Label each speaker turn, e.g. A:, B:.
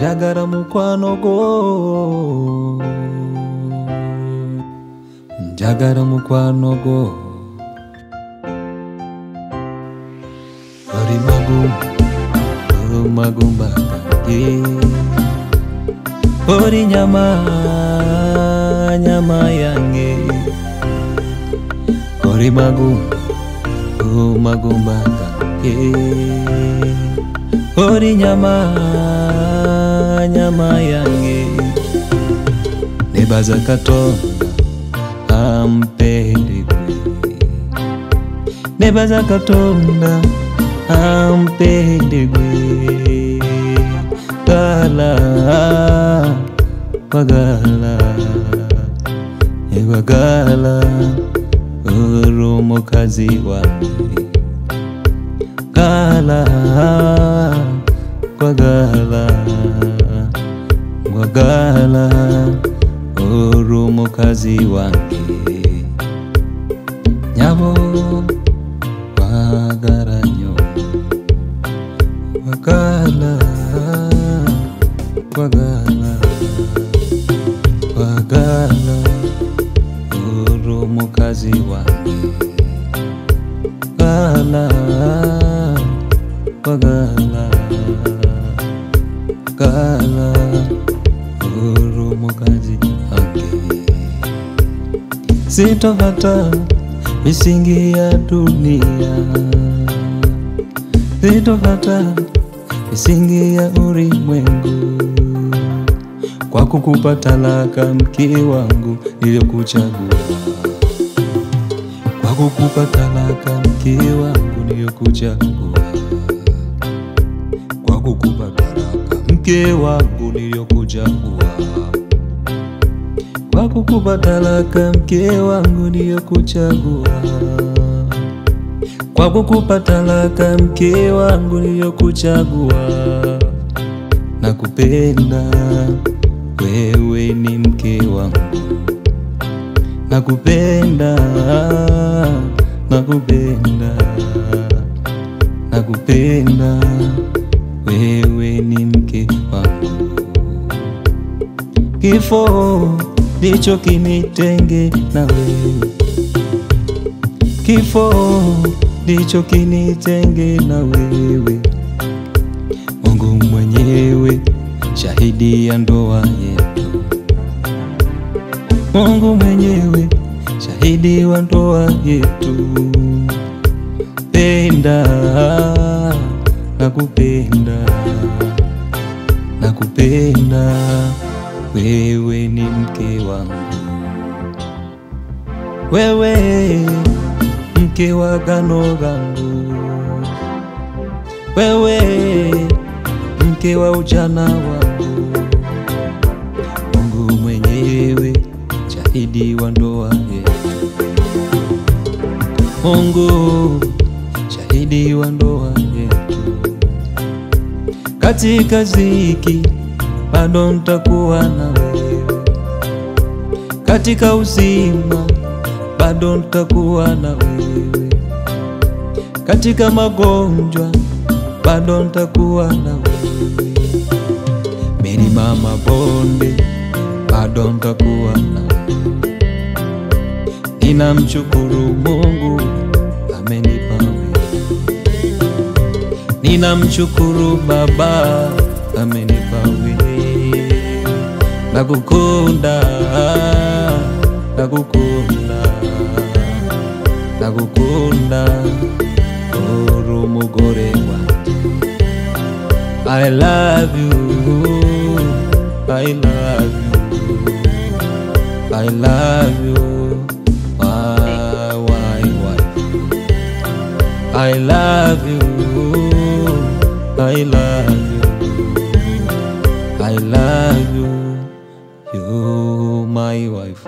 A: njagala mukwano gwo, njagala mukwano gwo. Oli magumba gange, oli nyama yange. Oli magumba gange, oli nyama yange. Nebaza Katonda ampende gwe, nebaza Katonda ampende gwe. Gala wagala ewagala uri omukazi wange. Gala wagala wagala uri omukazi wange. Nyabo wagala nyo, wagala wagala wagala uri omukazi wange. Gala wagala gala uri omukazi wange. Sitofata misingi ya dunia, sitofata misingi ya ulimwengu, kwa kukupa talaka mke wangu niliyokuchagua, kwa kukupa talaka mke wangu niliyokuchagua, kwa kukupa talaka mke wangu niliyokuchagua, kwa kukupa talaka mke wangu niliyokuchagua, kwa kukupa talaka mke wangu niliyokuchagua. Nakupenda wewe ni mke wangu, nakupenda nakupenda nakupenda wewe ni mke wangu. Kifo ndicho kinitenge na wewe, kifo ndicho kinitenge na wewe. Mungu mwenyewe shahidi ya ndoa yetu, Mungu mwenyewe shahidi wa ndoa yetu. Penda nakupenda nakupenda wewe ni mke wangu, wewe mke wa agano langu, wewe mke wa ujana wangu. Mungu mwenyewe shahidi wa ndoa yetu, Mungu shahidi wa ndoa yetu. Katika ziki bado nitakuwa na wewe, katika uzima bado nitakuwa na wewe, katika magonjwa bado nitakuwa na wewe, milima mabonde bado nitakuwa na wewe. Ninamshukuru Mungu amenipa wewe, ninamshukuru Baba amenipa wewe. Nakukunda nakukunda nakukunda uri umugore wanjye. I love you, I love you, I love you, my wife. I love you, I love you, I love you, you my wife.